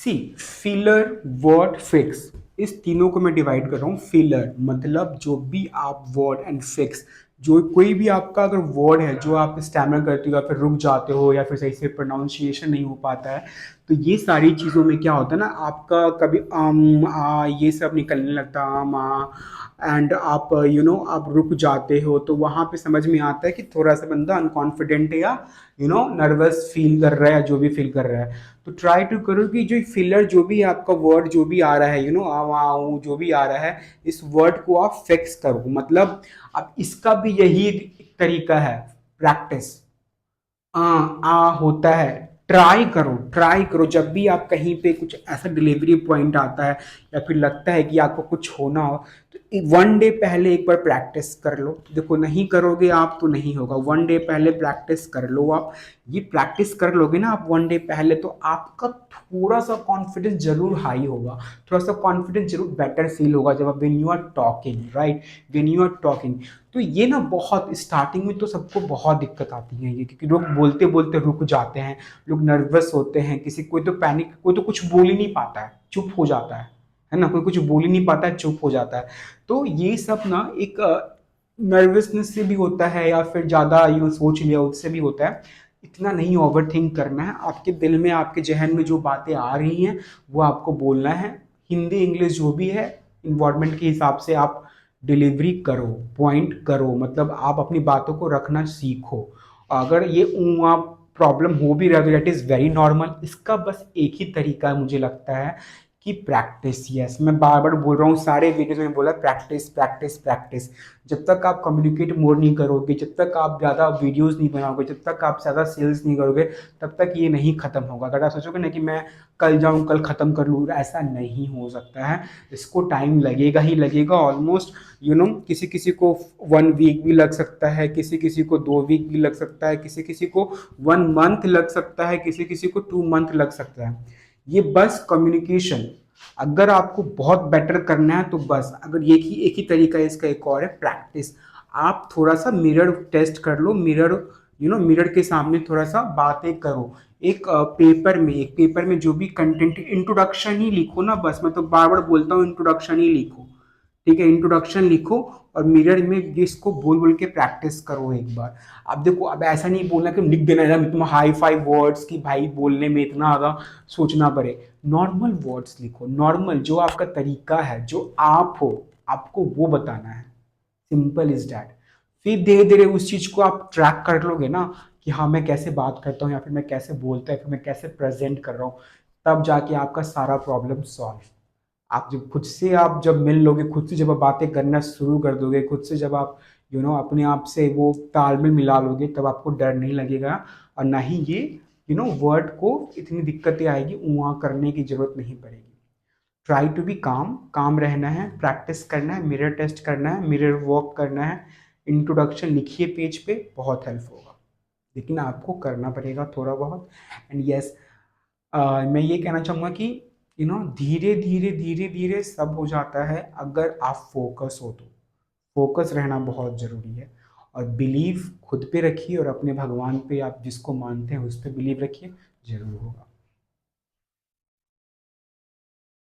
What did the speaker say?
सी filler, word, fix, इस तीनों को मैं डिवाइड कर रहा हूँ। फिलर मतलब जो भी आप वर्ड, एंड फिक्स जो कोई भी आपका अगर वर्ड है जो आप स्टैमर करते हो या फिर रुक जाते हो या फिर सही से प्रोनाउंसिएशन नहीं हो पाता है, तो ये सारी चीज़ों में क्या होता है ना, आपका कभी ये सब निकलने लगता है, एंड आप आप रुक जाते हो, तो वहाँ पे समझ में आता है कि थोड़ा सा बंदा अनकॉन्फिडेंट है या नर्वस फील कर रहा है, जो भी फील कर रहा है। तो ट्राई टू करो कि जो फिलर, जो भी आपका वर्ड जो भी आ रहा है, आऊ जो भी आ रहा है, इस वर्ड को आप फिक्स करो। मतलब अब इसका भी यही एक तरीका है, प्रैक्टिस। आ आ होता है, ट्राई करो, ट्राई करो। जब भी आप कहीं पे कुछ ऐसा डिलीवरी पॉइंट आता है या फिर लगता है कि आपको कुछ होना हो, तो 1 डे पहले एक बार प्रैक्टिस कर लो। देखो, नहीं करोगे आप तो नहीं होगा। 1 डे पहले प्रैक्टिस कर लो आप। ये प्रैक्टिस कर लोगे ना आप 1 डे पहले, तो आपका थोड़ा सा कॉन्फिडेंस जरूर हाई होगा, थोड़ा सा कॉन्फिडेंस जरूर बेटर फील होगा जब आप when you are talking, right, when you are talking. तो ये ना बहुत स्टार्टिंग में तो सबको बहुत दिक्कत आती है ये, क्योंकि लोग बोलते बोलते रुक जाते हैं, लोग नर्वस होते हैं, किसी कोई तो पैनिक, कोई तो कुछ बोल ही नहीं पाता है, चुप हो जाता है ना, कोई कुछ बोल ही नहीं पाता है, चुप हो जाता है। तो ये सब ना एक नर्वसनेस से भी होता है, या फिर ज़्यादा सोच लिया उससे भी होता है। इतना नहीं ओवर थिंक करना है। आपके दिल में, आपके जहन में जो बातें आ रही हैं वो आपको बोलना है। हिंदी इंग्लिश जो भी है, इन्वायरमेंट के हिसाब से आप डिलीवरी करो, पॉइंट करो, मतलब आप अपनी बातों को रखना सीखो। अगर ये आप प्रॉब्लम हो भी रहा है, दैट इज़ वेरी नॉर्मल। इसका बस एक ही तरीका है मुझे लगता है कि प्रैक्टिस। यस, मैं बार बार बोल रहा हूँ, सारे वीडियोज में बोला प्रैक्टिस प्रैक्टिस प्रैक्टिस। जब तक आप कम्युनिकेट मोर नहीं करोगे, जब तक आप ज़्यादा वीडियोस नहीं बनाओगे, जब तक आप ज़्यादा सेल्स नहीं करोगे, तब तक ये नहीं खत्म होगा। अगर आप सोचोगे ना कि मैं कल जाऊँ कल खत्म कर लूँ, ऐसा नहीं हो सकता है। इसको टाइम लगेगा ही लगेगा, ऑलमोस्ट किसी किसी को 1 वीक भी लग सकता है, किसी किसी को 2 वीक भी लग सकता है, किसी किसी को 1 मंथ लग सकता है, किसी किसी को 2 मंथ लग सकता है। ये बस कम्युनिकेशन, अगर आपको बहुत बेटर करना है तो बस, अगर एक ही तरीका है इसका, एक और है प्रैक्टिस। आप थोड़ा सा मिरर टेस्ट कर लो, मिरर मिरर के सामने थोड़ा सा बातें करो। एक पेपर में जो भी कंटेंट, इंट्रोडक्शन ही लिखो ना बस। मैं तो बार बार बोलता हूँ, इंट्रोडक्शन ही लिखो, ठीक है, इंट्रोडक्शन लिखो, और मिरर में इसको बोल बोल के प्रैक्टिस करो एक बार। अब देखो, अब ऐसा नहीं बोलना कि लिख देना है तुम हाई फाई वर्ड्स की भाई बोलने में इतना ज़्यादा सोचना पड़े। नॉर्मल वर्ड्स लिखो, नॉर्मल जो आपका तरीका है, जो आप हो, आपको वो बताना है। Simple is that. फिर धीरे धीरे उस चीज को आप ट्रैक कर लोगे ना, कि हाँ मैं कैसे बात करता हूँ, या फिर मैं कैसे बोलता हूँ, फिर मैं कैसे प्रेजेंट कर रहा हूँ, तब जाके आपका सारा प्रॉब्लम सॉल्व। आप जब खुद से, आप जब मिल लोगे, खुद से जब आप बातें करना शुरू कर दोगे, खुद से जब आप अपने आप से वो तालमेल मिला लोगे, तब आपको डर नहीं लगेगा, और ना ही ये वर्ड को इतनी दिक्कतें आएगी, वहाँ करने की जरूरत नहीं पड़ेगी। ट्राई टू बी काम, काम रहना है, प्रैक्टिस करना है, मिरर टेस्ट करना है, मिरर वर्क करना है। इंट्रोडक्शन लिखिए पेज पे, बहुत हेल्प होगा, लेकिन आपको करना पड़ेगा थोड़ा बहुत। एंड यस, मैं ये कहना चाहूँगा कि धीरे धीरे धीरे धीरे सब हो जाता है, अगर आप फोकस हो तो। फोकस रहना बहुत ज़रूरी है। और बिलीव खुद पे रखिए, और अपने भगवान पे, आप जिसको मानते हैं उस पे बिलीव रखिए, जरूर होगा।